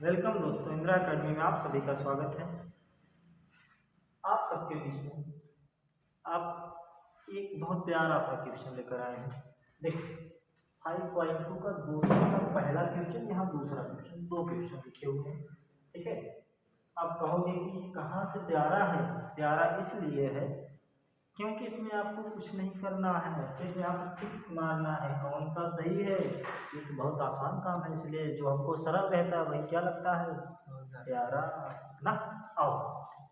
Welcome दोस्तों, Indira academy में आप सभी का स्वागत है। आप सबके बीच में आप एक बहुत प्यारा सा क्वेश्चन लेकर आए हैं। देखिए 5.2 का दूसरा का पहला क्वेश्चन, यहाँ दूसरा क्वेश्चन, दो क्वेश्चन लिखे हुए हैं। ठीक है, आप कहोगे कि ये कहाँ से प्यारा है? प्यारा इसलिए है क्योंकि इसमें आपको कुछ नहीं करना है, सिर्फ यहाँ टिक मारना है कौन सा सही है। ये तो बहुत आसान काम है, इसलिए जो हमको सरल रहता है वही क्या लगता है, प्यारा ना। आओ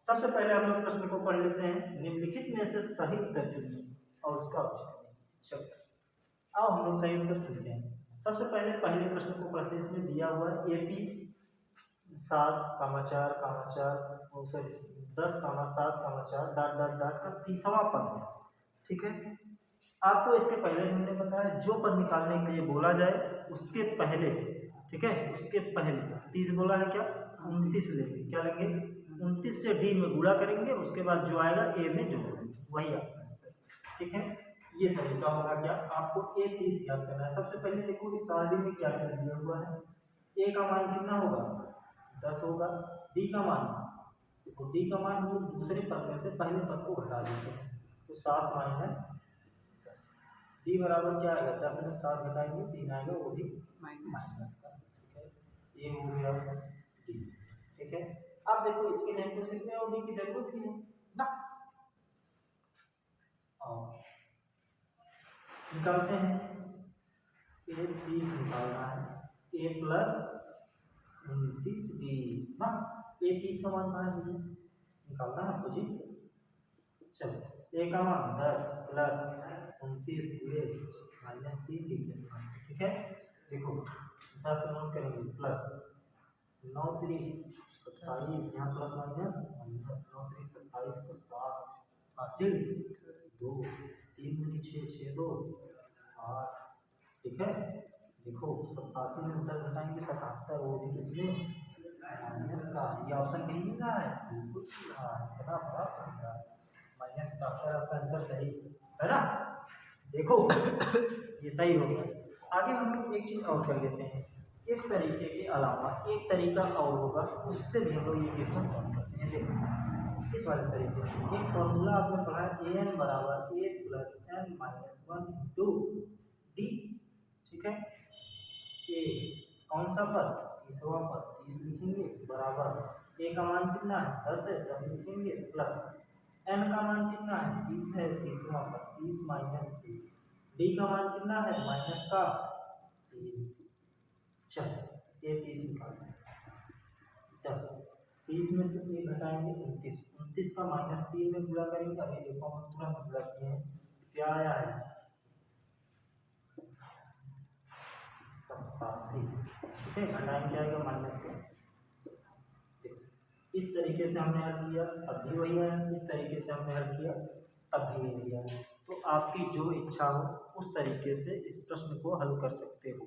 सबसे पहले हम लोग प्रश्न को पढ़ लेते हैं। निम्नलिखित में से सही उत्तर चुनिए और उसका उत्तर। चलो आओ हम लोग सही उत्तर चुनते हैं। सबसे पहले पहले प्रश्न को पढ़ते हैं। इसमें दिया हुआ है AP 7,4,4 sorry 10,7,4 dot dot dot का 30वां पद है। ठीक है, आपको इसके पहले हमने बताया जो पद निकालने के लिए बोला जाए उसके पहले, ठीक है, उसके पहले 30 बोला है, क्या 29 लेंगे, क्या लेंगे 29 से D में गुणा करेंगे, उसके बाद जो आएगा A में जोड़ेंगे, वही आपका आंसर। ठीक है, ये तरीका होगा। क्या आपको A 30 ज्ञात करना है। सबसे पहले देखो इस सारणी में क्या क्या दिया हुआ है। A का मान कितना होगा, 10 होगा। D का मान, देखो D का मान हम लोग दूसरे पद में से पहले पद को घटा देते हैं, तो 7 माइनस 10। D बराबर क्या आएगा, 10 में 7 घटाएंगे 3 आएगा, वो भी माइनस का। ठीक है, ये हो गया D। ठीक है, अब देखो इसके लिए हमको सिर्फ और D की जरूरत ही है ना। और निकालते हैं। A 30 निकालना है, A प्लस 29D ना। A 30 का मान कहाँ है मुझे निकालना है आपको जी। चलो A का मान 10 प्लस 29 पूरे माइनस 3 D के समान। ठीक है, देखो 10 नोट करेंगे, प्लस 9 3 27, यहाँ प्लस माइनस माइनस 9 3 27 को 7 हासिल 2 3 दूनी 6 6 2 8। ठीक है, देखो 87 में 10 घटाएंगे 77, वो भी किसमें माइनस का। ये ऑप्शन कहीं मिल रहा है, बिल्कुल हाँ, इतना बड़ा संख्या माइनस 77 आपका आंसर सही है ना। देखो ये सही हो गया। आगे हम लोग एक चीज और कर लेते हैं। इस तरीके के अलावा एक तरीका और होगा, उससे भी हम लोग ये क्वेश्चन सॉल्व करते हैं। देखो इस वाले तरीके से एक फॉर्मूला आपने पढ़ा है, an बराबर a plus n minus 1 into D. ठीक है, ए कौन सा पद, तीसरा पद, 30 लिखेंगे, बराबर a का मान कितना है 10 है, 10 लिखेंगे, प्लस n का मान कितना है 30 है, तीसरा पद 30 माइनस 3, डी का मान कितना है माइनस का 3। चलो ये 30 निकालना है, 10 30 में से 1 घटाएंगे 29, 29 का माइनस 3 में गुणा करेंगे। अभी देखो हम तुरंत गुणा किए हैं, क्या आया है 87। ठीक है, घटाएंगे क्या आएगा माइनस का। इस तरीके से हमने हल किया, अब भी वही है। इस तरीके से हमने हल किया, अब भी वही है। तो आपकी जो इच्छा हो उस तरीके से इस प्रश्न को हल कर सकते हो।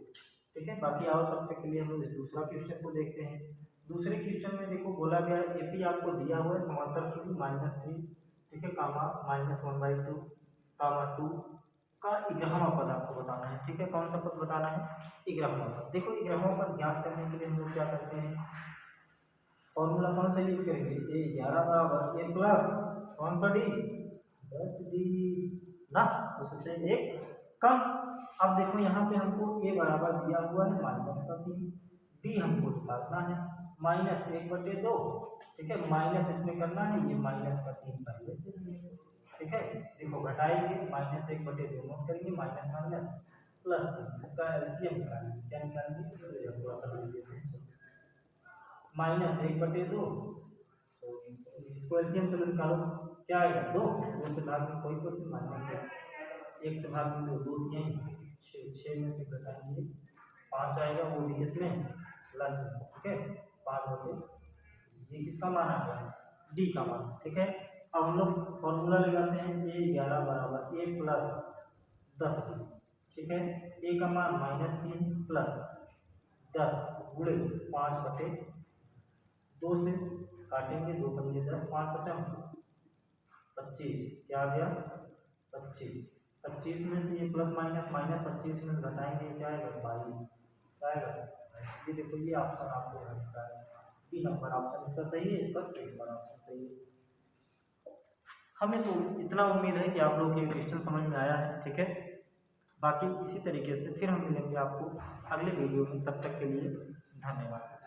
ठीक है, बाकी और तब तक के लिए हम लोग इस दूसरा क्वेश्चन को देखते हैं। दूसरे क्वेश्चन में देखो बोला गया एपी आपको दिया हुआ है समांतर सूत्र -3, ठीक है, कामा -1/2 कामा 2 का 11वां पद आपको बताना है। ठीक है, कौन सा पद बताना है, 11वां पद। देखो 11वां पद ज्ञात करने के लिए हम लोग क्या करते हैं, फॉर्मूला कौन सा यूज करेंगे, ए 11 बराबर ए प्लस कौन सा डी 10D ना, उससे एक कम। अब देखो यहाँ पे हमको ए बराबर दिया हुआ है माइनस का 3, डी हमको निकालना है -1/2। ठीक है, माइनस इसमें करना है, ये माइनस का 3 पहले से ही है। ठीक है, देखो घटाएंगे -1/2 नोट करेंगे, माइनस माइनस प्लस, इसका एलसीएम निकालेंगे, क्या निकालेंगे पूरा कर लीजिए, -1/2, तो इसको एलसीएम चलो निकालो, क्या आएगा 2, 2 से भाग में कोई माइनस है, 1 से भाग में 2, 2 दिए 6, 6 में से घटाएंगे 5 आएगा, वो भी इसमें प्लस में। ठीक है, 5 होते, ये किसका मान आ गया, डी का मान। ठीक है, अब हम लोग फॉर्मूला लगाते हैं, ए 11 बराबर ए प्लस 10D। ठीक है, ए का मान -3 प्लस 10 गुणे 5/2 से काटेंगे, 2 पंजे 10, 5 पचम 25, क्या आ गया 25। 25 में से ये प्लस माइनस, -25 में से घटाएंगे क्या आएगा 22, क्या आएगा ये देखो ये ऑप्शन आपको लगता है बी नंबर ऑप्शन इसका सही है, इसका सही नंबर ऑप्शन सही है। हमें तो इतना उम्मीद है कि आप लोगों के क्वेश्चन समझ में आया है, ठीक है। बाकी इसी तरीके से फिर हम मिलेंगे आपको अगले वीडियो में, तब तक के लिए धन्यवाद।